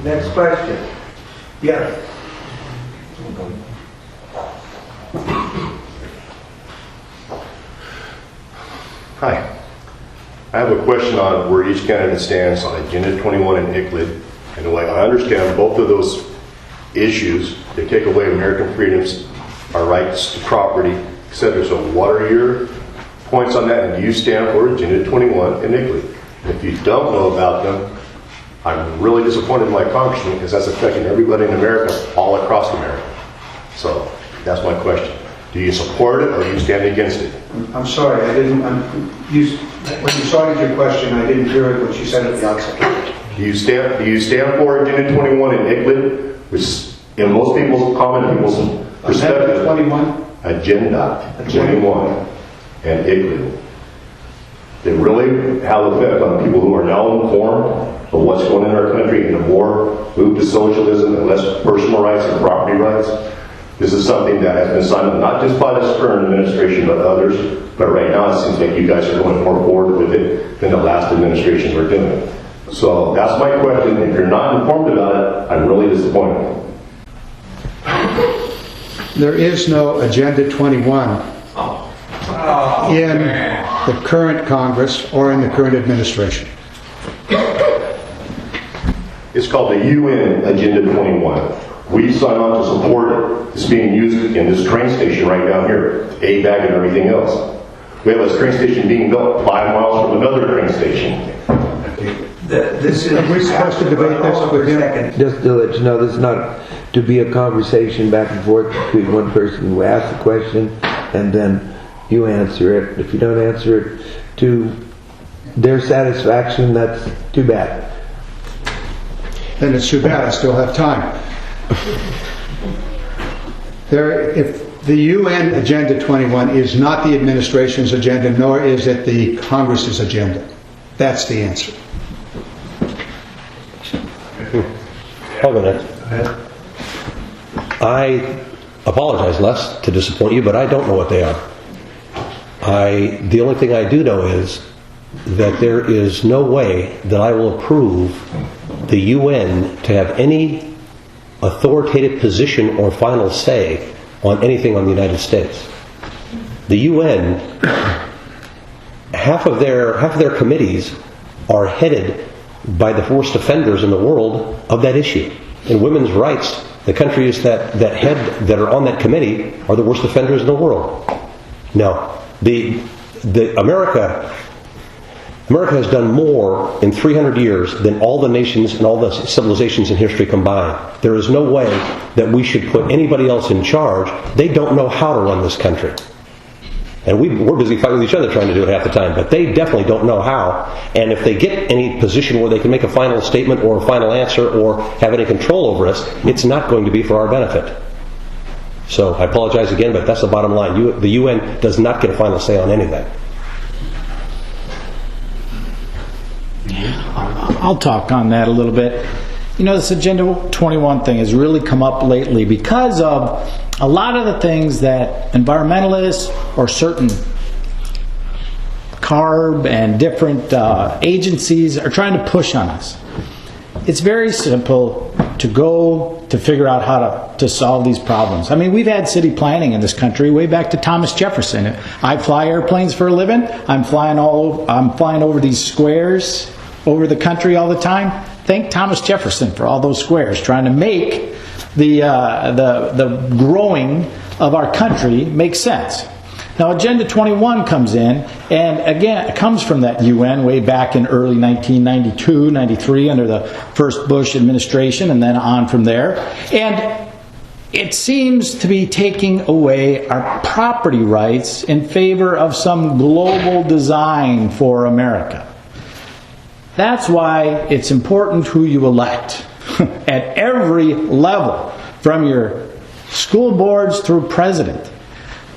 Next question. Yes. Hi. I have a question on where each candidate stands on Agenda 21 and ICLID. And the way I understand both of those issues, they take away American freedoms, our rights to property, etc. So what are your points on that? And do you stand for Agenda 21 and ICLID? If you don't know about them, I'm really disappointed in my congressman because that's affecting everybody in America, all across America. So that's my question. Do you support it or do you stand against it? I'm sorry, I didn't. When you started your question, I didn't hear it what you said at the outset. Do you stand for Agenda 21 and ICLID, which in most people's common people's perspective, 21? Agenda 21 and ICLID. They really have an effect on people who are now informed of what's going on in our country and the more move to socialism and less personal rights and property rights. This is something that has been signed up not just by this current administration but others. But right now it seems like you guys are going more forward with it than the last administrations were doing. So that's my question. If you're not informed about it, I'm really disappointed. There is no Agenda 21 in the current Congress or in the current administration. It's called the UN Agenda 21. We signed on to support it. It's being used in this train station right down here, ABAG and everything else. We have a train station being built 5 miles from another train station. This is. Are we supposed to debate this with him? Just to let you know, this is not to be a conversation back and forth between one person who asks the question and then you answer it. If you don't answer it to their satisfaction, that's too bad. Then it's too bad. I still have time. If the UN Agenda 21 is not the administration's agenda, nor is it the Congress's agenda. That's the answer. Hold on a minute. I apologize, Les, to disappoint you, but I don't know what they are. The only thing I do know is that there is no way that I will approve the UN to have any authoritative position or final say on anything on the United States. The UN, half of their committees are headed by the worst offenders in the world of that issue. In women's rights, the countries that are on that committee are the worst offenders in the world. No, America has done more in 300 years than all the nations and all the civilizations in history combined. There is no way that we should put anybody else in charge. They don't know how to run this country. And we're busy fighting with each other trying to do it half the time, but they definitely don't know how. And if they get any position where they can make a final statement or a final answer or have any control over us, it's not going to be for our benefit. So I apologize again, but that's the bottom line. The UN does not get a final say on anything. I'll talk on that a little bit. You know, this Agenda 21 thing has really come up lately because of a lot of the things that environmentalists or certain CARB and different agencies are trying to push on us. It's very simple to figure out how to solve these problems. I mean, we've had city planning in this country way back to Thomas Jefferson. I fly airplanes for a living. I'm flying over these squares over the country all the time. Thank Thomas Jefferson for all those squares, trying to make the growing of our country make sense. Now, Agenda 21 comes in, and again, it comes from that UN way back in early 1992, 93, under the first Bush administration, and then on from there. And it seems to be taking away our property rights in favor of some global design for America. That's why it's important who you elect at every level, from your school boards through president.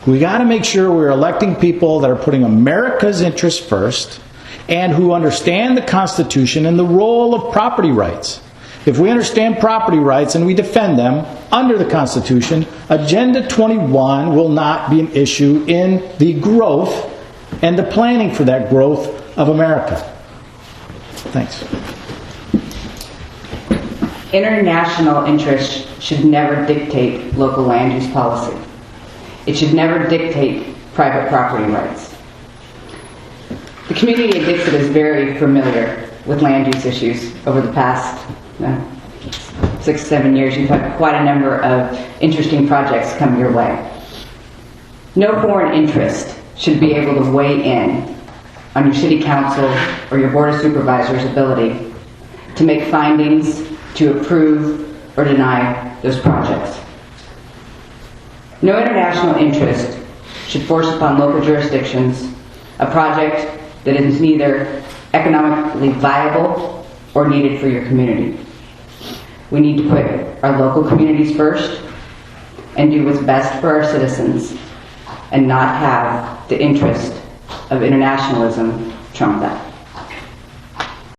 We got to make sure we're electing people that are putting America's interests first and who understand the Constitution and the role of property rights. If we understand property rights and we defend them under the Constitution, Agenda 21 will not be an issue in the growth and the planning for that growth of America. Thanks. International interests should never dictate local land use policy. It should never dictate private property rights. The community of Dixit is very familiar with land use issues over the past 6-7 years. You've had quite a number of interesting projects come your way. No foreign interest should be able to weigh in on your city council or your board of supervisors' ability to make findings, to approve or deny those projects. No international interest should force upon local jurisdictions a project that is neither economically viable or needed for your community. We need to put our local communities first and do what's best for our citizens and not have the interest of internationalism trump that.